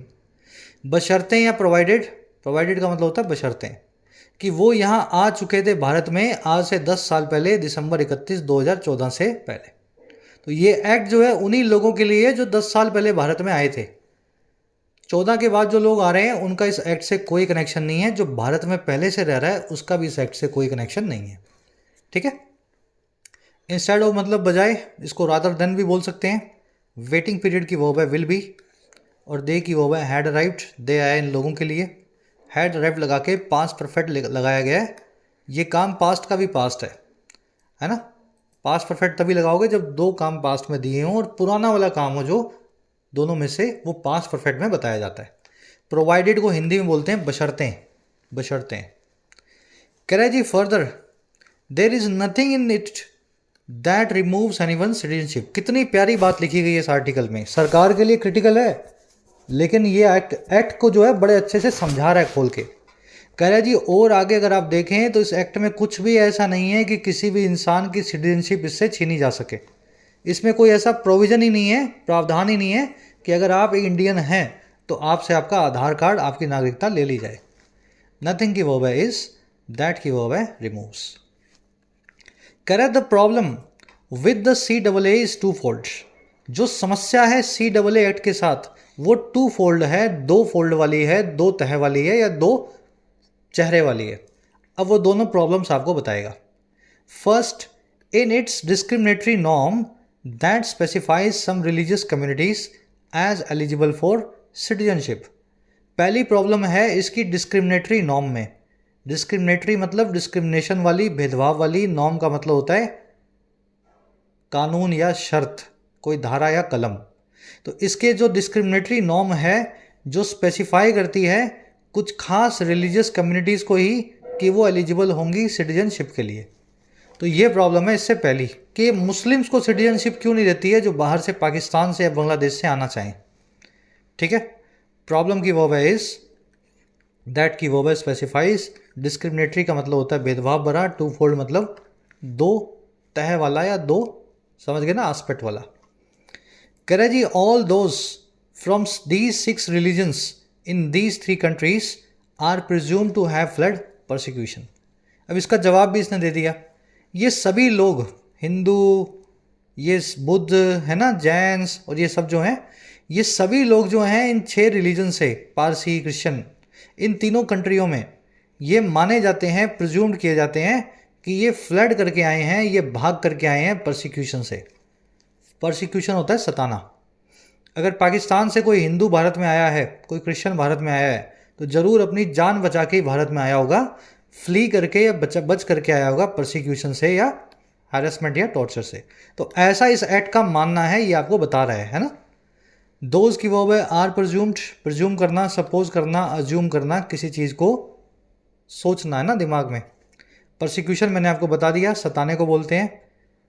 बशर्तें या प्रोवाइडेड का मतलब होता है बशर्तें कि वो यहाँ आ चुके थे भारत में आज से 10 साल पहले, दिसंबर 31 2014 से पहले। तो ये एक्ट जो है उन्हीं लोगों के लिए है जो 10 साल पहले भारत में आए थे। 14 के बाद जो लोग आ रहे हैं उनका इस एक्ट से कोई कनेक्शन नहीं है। जो भारत में पहले से रह रहा है उसका भी इस एक्ट से कोई कनेक्शन नहीं है। ठीक है। इंस्टेड ऑफ मतलब बजाय, इसको रादर देन भी बोल सकते हैं। वेटिंग पीरियड की वर्ब है विल बी, और दे की वर्ब है हैड अराइव्ड। दे आया इन लोगों के लिए, हैड अराइव्ड लगा के पास्ट परफेक्ट लगाया गया है। ये काम पास्ट का भी पास्ट है ना। पास्ट परफेक्ट तभी लगाओगे जब दो काम पास्ट में दिए हों और पुराना वाला काम हो जो दोनों में से, वो पास्ट परफेक्ट में बताया जाता है। प्रोवाइडेड को हिंदी में बोलते हैं बशर्तें। कह रहे जी further, there is nothing in it that removes anyone citizenship. कितनी प्यारी बात लिखी गई है इस आर्टिकल में। सरकार के लिए क्रिटिकल है, लेकिन ये एक्ट को जो है बड़े अच्छे से समझा रहा है खोल के। कह रहा है जी और आगे अगर आप देखें तो इस एक्ट में कुछ भी ऐसा नहीं है कि किसी भी इंसान की सिटीजनशिप इससे छीनी जा सके। इसमें कोई ऐसा प्रोविज़न ही नहीं है, प्रावधान ही नहीं है कि अगर आप एक इंडियन हैं तो आपसे आपका आधार कार्ड, आपकी नागरिकता ले ली जाए। नथिंग की वर्ब है इज, दैट की वर्ब है रिमूव्स। कह रहा है the problem with the CAA is twofold. जो समस्या है CAA एक्ट के साथ वो टू फोल्ड है, दो फोल्ड वाली है, दो तह वाली है या दो चेहरे वाली है। अब वो दोनों प्रॉब्लम्स आपको बताएगा। First, in its discriminatory norm that specifies some religious communities as eligible for citizenship. पहली प्रॉब्लम है इसकी डिस्क्रिमिनेटरी नॉर्म में। डिस्क्रिमिनेटरी मतलब डिस्क्रिमिनेशन वाली, भेदभाव वाली। नॉर्म का मतलब होता है कानून या शर्त, कोई धारा या कलम। तो इसके जो डिस्क्रिमिनेटरी नॉर्म है जो स्पेसिफाई करती है कुछ खास रिलीजियस कम्युनिटीज़ को ही कि वो एलिजिबल होंगी सिटीजनशिप के लिए। तो ये प्रॉब्लम है इससे पहली कि मुस्लिम्स को सिटीजनशिप क्यों नहीं देती है जो बाहर से, पाकिस्तान से या बांग्लादेश से आना चाहें। ठीक है। प्रॉब्लम की वर्ब है इज, दैट की वर्ब है स्पेसिफाइज। डिस्क्रिमिनेटरी का मतलब होता है भेदभाव भरा। टू फोल्ड मतलब दो तह वाला या दो, समझ गए ना, एस्पेक्ट वाला। कह रहे जी all those from these 6 religions in these 3 countries are presume to have fled persecution. अब इसका जवाब भी इसने दे दिया। ये सभी लोग, हिंदू, ये बुद्ध है ना, जैन्स और ये सब जो हैं, ये सभी लोग जो हैं इन 6 रिलीजन से, पारसी, क्रिश्चियन, इन तीनों कंट्रियों में ये माने जाते हैं, प्रिज्यूम्ड किए जाते हैं कि ये फ्लड करके आए हैं, ये भाग करके आए हैं परसिक्यूशन से। परसिक्यूशन होता है सताना। अगर पाकिस्तान से कोई हिंदू भारत में आया है, कोई क्रिश्चियन भारत में आया है, तो ज़रूर अपनी जान बचा के ही भारत में आया होगा, फ्ली करके या बच करके आया होगा परसिक्यूशन से या हैरेसमेंट या टॉर्चर से। तो ऐसा इस एक्ट का मानना है, ये आपको बता रहा है ना। दोज की वर्ब है आर प्रिज्यूम्ड। प्रिज्यूम करना, सपोज करना, अज्यूम करना, किसी चीज़ को सोचना है ना दिमाग में। परसिक्यूशन मैंने आपको बता दिया, सताने को बोलते हैं।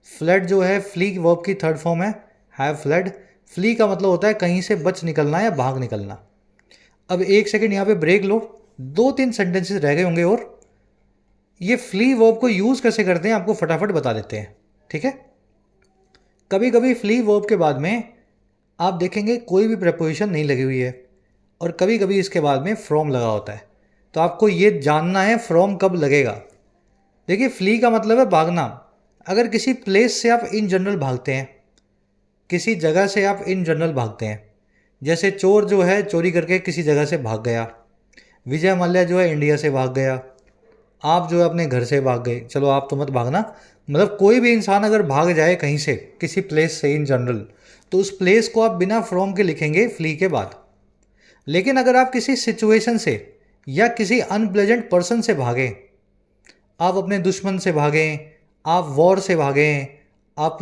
फ्लड जो है फ्ली वर्ब की थर्ड फॉर्म है, हैव फ्लड। फ्ली का मतलब होता है कहीं से बच निकलना या भाग निकलना। अब एक सेकंड यहाँ पे ब्रेक लो, 2-3 सेंटेंसेस रह गए होंगे और ये फ्ली वर्ब को यूज़ कैसे करते हैं आपको फटाफट बता देते हैं। ठीक है। कभी कभी फ्ली वर्ब के बाद में आप देखेंगे कोई भी प्रपोजिशन नहीं लगी हुई है और कभी कभी इसके बाद में फ्रॉम लगा होता है। तो आपको ये जानना है फ्रॉम कब लगेगा। देखिए फ्ली का मतलब है भागना। अगर किसी प्लेस से आप इन जनरल भागते हैं, किसी जगह से आप इन जनरल भागते हैं, जैसे चोर जो है चोरी करके किसी जगह से भाग गया, विजय मल्ल्या जो है इंडिया से भाग गया, आप जो है अपने घर से भाग गए। चलो आप तो मत भागना, मतलब कोई भी इंसान अगर भाग जाए कहीं से, किसी प्लेस से इन जनरल, तो उस प्लेस को आप बिना फ्रॉम के लिखेंगे फ्ली के बाद। लेकिन अगर आप किसी सिचुएशन से या किसी अनप्लेजेंट पर्सन से भागें, आप अपने दुश्मन से भागें, आप वॉर से भागें, आप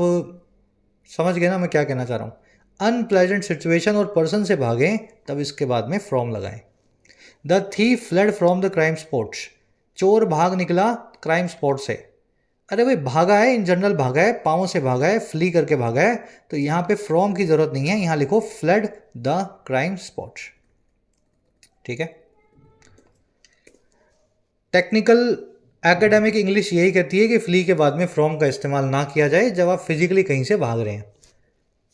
समझ गए ना मैं क्या कहना चाह रहा हूँ, अनप्लेजेंट सिचुएशन और पर्सन से भागें, तब इसके बाद में फ्रॉम लगाएं। The thief fled from the crime spot. चोर भाग निकला क्राइम स्पॉट से। अरे भाई भागा है, इन जनरल भागा है, पाँव से भागा है, फ्ली करके भागा है, तो यहाँ पे फ्रॉम की जरूरत नहीं है, यहाँ लिखो फ्लड द क्राइम स्पॉट। ठीक है, टेक्निकल एकेडमिक इंग्लिश यही कहती है कि फ्ली के बाद में फ्रॉम का इस्तेमाल ना किया जाए जब आप फिजिकली कहीं से भाग रहे हैं।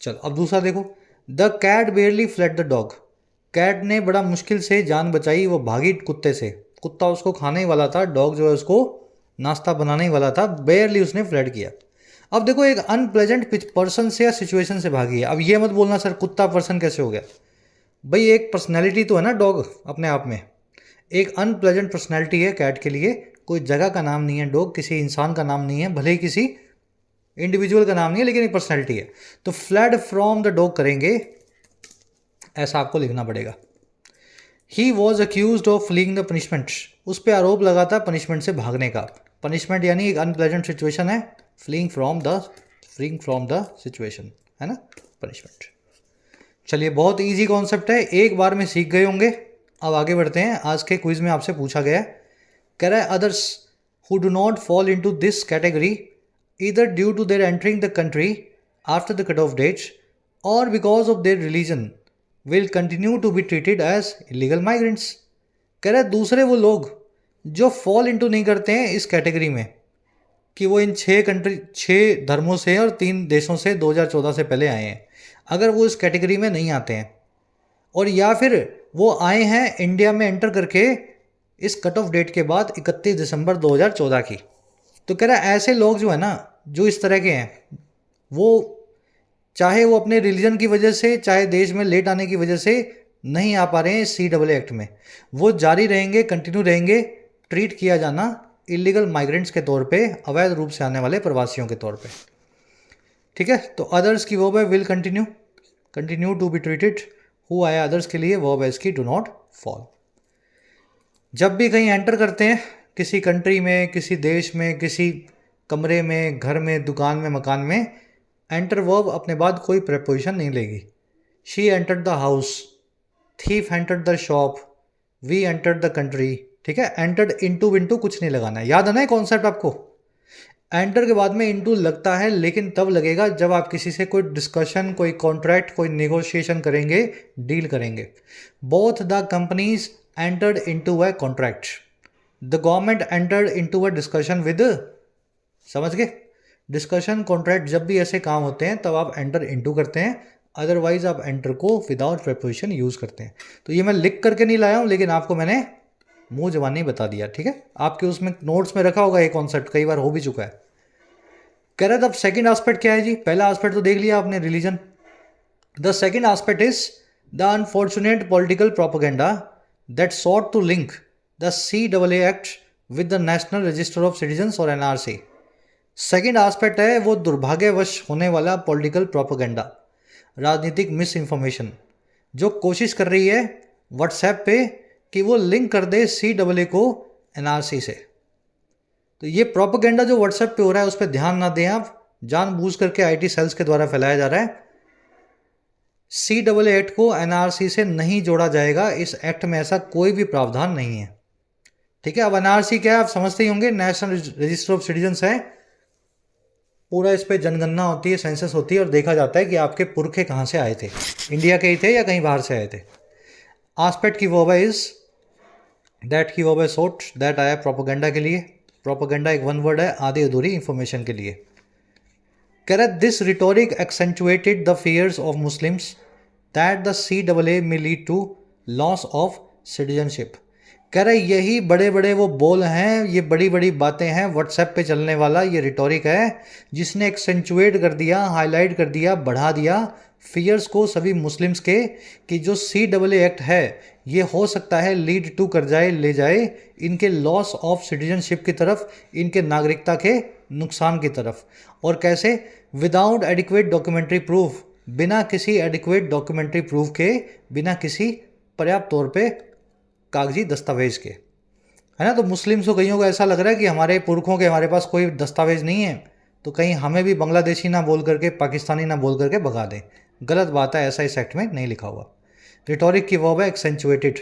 चलो अब दूसरा देखो, the cat barely fled the dog. Cat ने बड़ा मुश्किल से जान बचाई, वो भागी कुत्ते से, कुत्ता उसको खाने ही वाला था, डॉग जो है उसको नाश्ता बनाने ही वाला था, बेयरली उसने फ्लेड किया। अब देखो एक अनप्लेजेंट पर्सन से या सिचुएशन से भागी है। अब ये मत बोलना सर कुत्ता पर्सन कैसे हो गया, भाई एक पर्सनैलिटी तो है ना डॉग अपने आप में, एक अनप्लेजेंट पर्सनैलिटी है कैट के लिए, कोई जगह का नाम नहीं है डॉग, किसी इंसान का नाम नहीं है, भले ही किसी इंडिविजुअल का नाम नहीं है, लेकिन एक पर्सनैलिटी है। तो फ्लड फ्रॉम द डॉग करेंगे, ऐसा आपको लिखना पड़ेगा। He was accuse of fleeing the punishment, उस पर आरोप लगा था पनिशमेंट से भागने का। पनिशमेंट यानी एक अनप्लेजेंट सिचुएशन है, फ्लीइंग फ्रॉम द सिचुएशन है ना, पनिशमेंट। चलिए बहुत इजी कॉन्सेप्ट है, एक बार में सीख गए होंगे। अब आगे बढ़ते हैं, आज के क्विज में आपसे पूछा गया है, कह रहा है others who do not fall into this category either due to their entering the country after the cut off date और because of their religion will continue to be treated as illegal migrants. कह रहा है दूसरे वो लोग जो फॉल इनटू नहीं करते हैं इस कैटेगरी में कि वो इन 6 धर्मों से और 3 देशों से 2014 से पहले आए हैं, अगर वो इस कैटेगरी में नहीं आते हैं और या फिर वो आए हैं इंडिया में एंटर करके इस कट ऑफ डेट के बाद 31 दिसंबर 2014 की, तो कह रहा है ऐसे लोग जो है ना, जो इस तरह के हैं, वो चाहे वो अपने रिलीजन की वजह से, चाहे देश में लेट आने की वजह से नहीं आ पा रहे हैं CAA एक्ट में, वो जारी रहेंगे, कंटिन्यू रहेंगे ट्रीट किया जाना इलीगल माइग्रेंट्स के तौर पे, अवैध रूप से आने वाले प्रवासियों के तौर पे। ठीक है, तो अदर्स की वर्ब है will continue to be treated, who आया अदर्स के लिए वर्ब है इसकी डू नॉट फॉल। जब भी कहीं एंटर करते हैं किसी कंट्री में, किसी देश में, किसी कमरे में, घर में, दुकान में, मकान में, एंटर वर्ब अपने बाद कोई प्रेपोजिशन नहीं लेगी। She entered the house, thief entered the shop, we entered the country. ठीक है, एंटर्ड इंटू कुछ नहीं लगाना है, याद है ना कॉन्सेप्ट आपको। एंटर के बाद में इंटू लगता है, लेकिन तब लगेगा जब आप किसी से कोई डिस्कशन, कोई कॉन्ट्रैक्ट, कोई नेगोशिएशन करेंगे, डील करेंगे। Both the companies entered into a contract, the government entered into a discussion with, समझ गए, डिस्कशन कॉन्ट्रैक्ट जब भी ऐसे काम होते हैं तब आप एंटर इनटू करते हैं, अदरवाइज आप एंटर को विदाउट प्रेपोजिशन यूज करते हैं। तो ये मैं लिख करके नहीं लाया हूं, लेकिन आपको मैंने मुंह जबानी बता दिया। ठीक है, आपके उसमें नोट्स में रखा होगा ये कॉन्सेप्ट, कई बार हो भी चुका है। कह रहे थे अब सेकंड एस्पेक्ट क्या है जी, पहला एस्पेक्ट तो देख लिया आपने, religion. The second aspect is the unfortunate political propaganda that sought to link the CAA act with the national register of citizens और NRC। सेकेंड एस्पेक्ट है वो दुर्भाग्यवश होने वाला पॉलिटिकल प्रोपेगेंडा, राजनीतिक मिस इन्फॉर्मेशन, जो कोशिश कर रही है व्हाट्सएप पे कि वो लिंक कर दे CAA को NRC से। तो ये प्रोपेगेंडा जो व्हाट्सएप पे हो रहा है उस पर ध्यान ना दें आप, जानबूझ करके IT सेल्स के द्वारा फैलाया जा रहा है। CAA एक्ट को NRC से नहीं जोड़ा जाएगा, इस एक्ट में ऐसा कोई भी प्रावधान नहीं है। ठीक है, अब NRC क्या है आप समझते ही होंगे, नेशनल रजिस्टर ऑफ सिटीजन्स है, पूरा इस पर जनगणना होती है, सेंसस होती है और देखा जाता है कि आपके पुरखे कहाँ से आए थे, इंडिया के ही थे या कहीं बाहर से आए थे। एस्पेक्ट की वर्ब है इज, दैट की वर्ब है सोट, दैट आया प्रोपेगेंडा के लिए, प्रोपेगेंडा एक वन वर्ड है आधी अधूरी इंफॉर्मेशन के लिए। कह रहा है this rhetoric accentuated the fears of Muslims that the CAA may lead to loss of citizenship. कह रहे यही बड़े बड़े वो बोल हैं, ये बड़ी बड़ी बातें हैं, व्हाट्सएप पे चलने वाला ये रिटोरिक है जिसने एक्सेंचुएट कर दिया, हाईलाइट कर दिया, बढ़ा दिया फियर्स को सभी मुस्लिम्स के, कि जो CAA एक्ट है ये हो सकता है लीड टू कर जाए, ले जाए इनके लॉस ऑफ सिटीजनशिप की तरफ, इनके नागरिकता के नुकसान की तरफ। और कैसे, विदाउट एडिक्वेट डॉक्यूमेंट्री प्रूफ, बिना किसी एडिक्वेट डॉक्यूमेंट्री प्रूफ के, बिना किसी पर्याप्त तौर पे कागजी दस्तावेज के, है ना। तो मुस्लिम्स को कईयों को ऐसा लग रहा है कि हमारे पुरखों के हमारे पास कोई दस्तावेज नहीं है, तो कहीं हमें भी बांग्लादेशी ना बोल करके, पाकिस्तानी ना बोल करके भगा दें। गलत बात है, ऐसा इस एक्ट में नहीं लिखा हुआ। रिटोरिक की वर्ब है एक्सेंचुएटेड,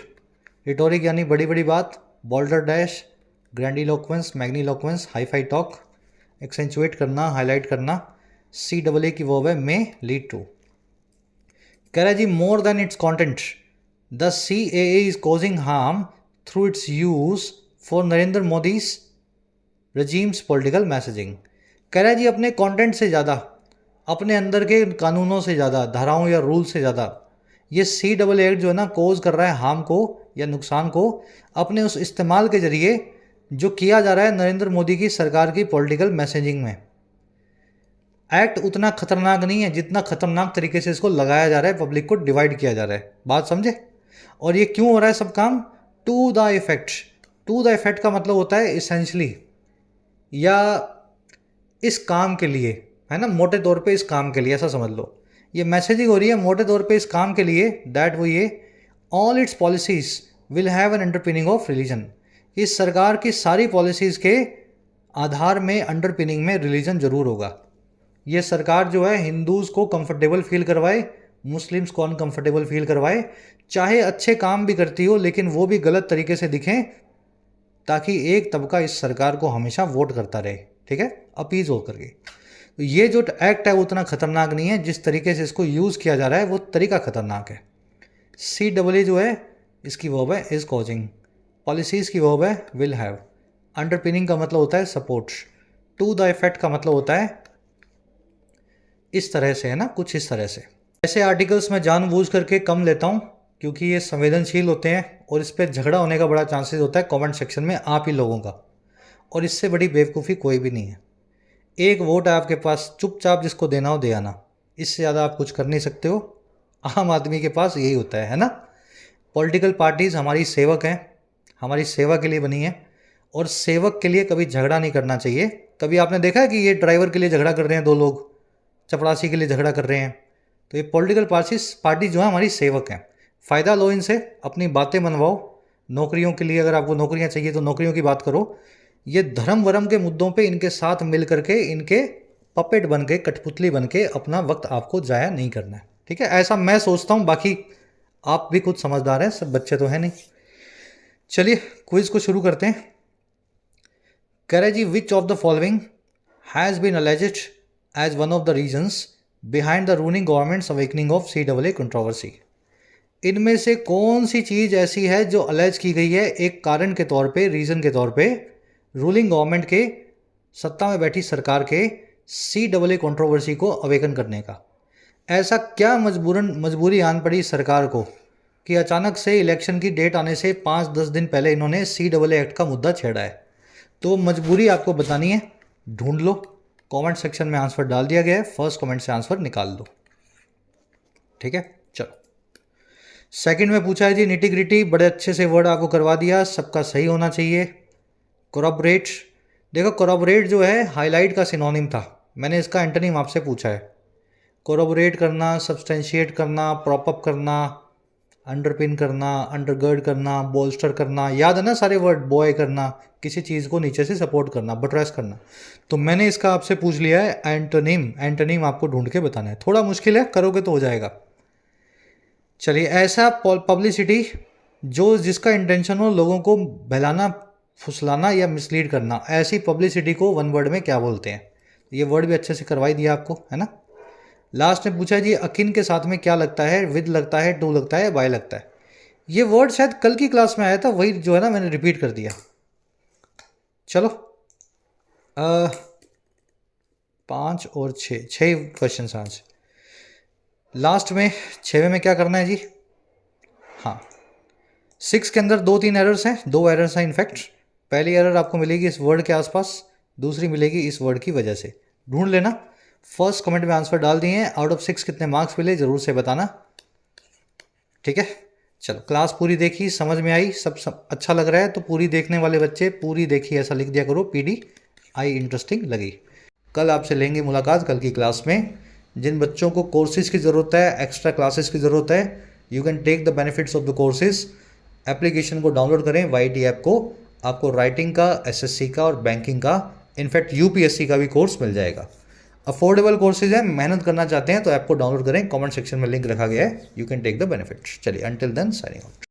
रिटोरिक यानी बड़ी बड़ी बात, बॉल्डर डैश, ग्रैंडिलोक्वेंस, मैग्नीलोक्वेंस, हाईफाई टॉक, एक्सेंचुएट करना, हाईलाइट करना, सी डबल ए की वर्ब है मे लीड टू। कह रहा है जी more than its content the CAA is causing harm through its use for Narendra Modi's regime's political messaging. कह रहा है जी अपने कंटेंट से ज़्यादा, अपने अंदर के कानूनों से ज़्यादा, धाराओं या रूल से ज़्यादा ये CAA एक्ट जो है ना कोज कर रहा है हार्म को या नुकसान को अपने उस इस्तेमाल के जरिए जो किया जा रहा है नरेंद्र मोदी की सरकार की पॉलिटिकल मैसेजिंग में। एक्ट उतना खतरनाक नहीं है जितना खतरनाक तरीके से इसको लगाया जा रहा है, पब्लिक को डिवाइड किया जा रहा है। बात समझे? और ये क्यों हो रहा है सब काम? To the effect. To the effect का मतलब होता है इसेंशली या इस काम के लिए, है ना, मोटे तौर पे इस काम के लिए, ऐसा समझ लो। ये मैसेजिंग हो रही है मोटे तौर पे इस काम के लिए दैट वो ये all it's policies will have an underpinning of religion. इस सरकार की सारी पॉलिसीज़ के आधार में, अंडरपिनिंग में रिलीजन जरूर होगा। ये सरकार जो है हिंदूज़ को कंफर्टेबल फील करवाए, मुस्लिम्स को अनकंफर्टेबल फील करवाए, चाहे अच्छे काम भी करती हो लेकिन वो भी गलत तरीके से दिखें ताकि एक तबका इस सरकार को हमेशा वोट करता रहे, ठीक है, अपीज हो करके। तो ये जो एक्ट है वो उतना खतरनाक नहीं है, जिस तरीके से इसको यूज़ किया जा रहा है वो तरीका खतरनाक है। CAA जो है इसकी वर्ब है इज कॉजिंग, पॉलिसीज़ की वर्ब है विल हैव, अंडरपिनिंग का मतलब होता है सपोर्ट, टू द इफेक्ट का मतलब होता है इस तरह से, है ना, कुछ इस तरह से। ऐसे आर्टिकल्स मैं जानबूझ करके कम लेता हूँ क्योंकि ये संवेदनशील होते हैं और इस पर झगड़ा होने का बड़ा चांसेस होता है कमेंट सेक्शन में आप ही लोगों का, और इससे बड़ी बेवकूफ़ी कोई भी नहीं है। एक वोट है आपके पास, चुपचाप जिसको देना हो दे आना, इससे ज़्यादा आप कुछ कर नहीं सकते हो। आम आदमी के पास यही होता है ना। पॉलिटिकल पार्टीज़ हमारी सेवक हैं, हमारी सेवा के लिए बनी है, और सेवक के लिए कभी झगड़ा नहीं करना चाहिए। कभी आपने देखा है कि ये ड्राइवर के लिए झगड़ा कर रहे हैं, दो लोग चपरासी के लिए झगड़ा कर रहे हैं? तो ये पॉलिटिकल पार्टी जो है हमारी सेवक हैं। फ़ायदा लो इनसे, अपनी बातें मनवाओ, नौकरियों के लिए अगर आपको नौकरियां चाहिए तो नौकरियों की बात करो। ये धर्म वर्म के मुद्दों पे इनके साथ मिल करके, इनके पपेट बन के, कठपुतली बन के अपना वक्त आपको जाया नहीं करना है, ठीक है? ऐसा मैं सोचता हूँ, बाकी आप भी कुछ समझदार हैं, सब बच्चे तो हैं नहीं। चलिए क्विज को शुरू करते हैं। कह रहे जी which of the following has been alleged as one of the reasons behind the ruling government's awakening of CAA controversy. इनमें से कौन सी चीज़ ऐसी है जो अलेज की गई है एक कारण के तौर पे, रीज़न के तौर पे, रूलिंग गवर्नमेंट के, सत्ता में बैठी सरकार के CAA कंट्रोवर्सी को अवेकन करने का? ऐसा क्या मजबूरी आन पड़ी सरकार को कि अचानक से इलेक्शन की डेट आने से 5-10 दिन पहले इन्होंने CAA एक्ट का मुद्दा छेड़ा है? तो मजबूरी आपको बतानी है, ढूंढ लो, कमेंट सेक्शन में आंसर डाल दिया गया है, फर्स्ट कमेंट से आंसर निकाल दो, ठीक है? चलो सेकंड में पूछा है जी निटी ग्रिटी, बड़े अच्छे से वर्ड आपको करवा दिया, सबका सही होना चाहिए। कोरॉबरेट, देखो कोरॉबरेट जो है हाईलाइट का सिनोनिम था, मैंने इसका एंटोनिम आपसे पूछा है। कोरॉबरेट करना, सब्सटेंशिएट करना, प्रॉपअप करना, अंडरपिन करना, अंडरगर्ड करना, बोल्स्टर करना, याद है ना सारे वर्ड? बॉय करना, किसी चीज़ को नीचे से सपोर्ट करना, बट्रेस करना। तो मैंने इसका आपसे पूछ लिया है एंटोनिम, एंटोनिम आपको ढूंढ के बताना है। थोड़ा मुश्किल है, करोगे तो हो जाएगा। चलिए ऐसा पब्लिसिटी जो जिसका इंटेंशन हो लोगों को बहलाना, फुसलाना या मिसलीड करना, ऐसी पब्लिसिटी को वन वर्ड में क्या बोलते हैं? ये वर्ड भी अच्छे से करवाई दिया आपको, है ना। लास्ट में पूछा जी अकिन के साथ में क्या लगता है? विद लगता है, टू लगता है, बाय लगता है। ये वर्ड शायद कल की क्लास में आया था, वही जो है ना मैंने रिपीट कर दिया। चलो 5 और 6 क्वेश्चन आज। लास्ट में 6वें में क्या करना है जी? हाँ 6 के अंदर 2-3 एरर्स हैं, 2 एरर्स हैं इनफैक्ट। पहली एरर आपको मिलेगी इस वर्ड के आसपास, दूसरी मिलेगी इस वर्ड की वजह से। ढूंढ लेना, फर्स्ट कमेंट में आंसर डाल दिए हैं। आउट ऑफ 6 कितने मार्क्स मिले ज़रूर से बताना, ठीक है? चलो क्लास पूरी देखी, समझ में आई, सब अच्छा लग रहा है तो पूरी देखने वाले बच्चे पूरी देखी ऐसा लिख दिया करो, PD आई इंटरेस्टिंग लगी। कल आपसे लेंगे मुलाकात कल की क्लास में। जिन बच्चों को कोर्सेज की ज़रूरत है, एक्स्ट्रा क्लासेस की ज़रूरत है, you can take the benefits of the courses. Application को डाउनलोड करें, YT ऐप को, आपको राइटिंग का, SSC का और बैंकिंग का, इनफैक्ट UPSC का भी कोर्स मिल जाएगा। अफोर्डेबल कोर्सेज हैं, मेहनत करना चाहते हैं तो ऐप को डाउनलोड करें, कमेंट सेक्शन में लिंक रखा गया है, you can take the benefits. चलिए अंटिल देन साइनिंग आउट।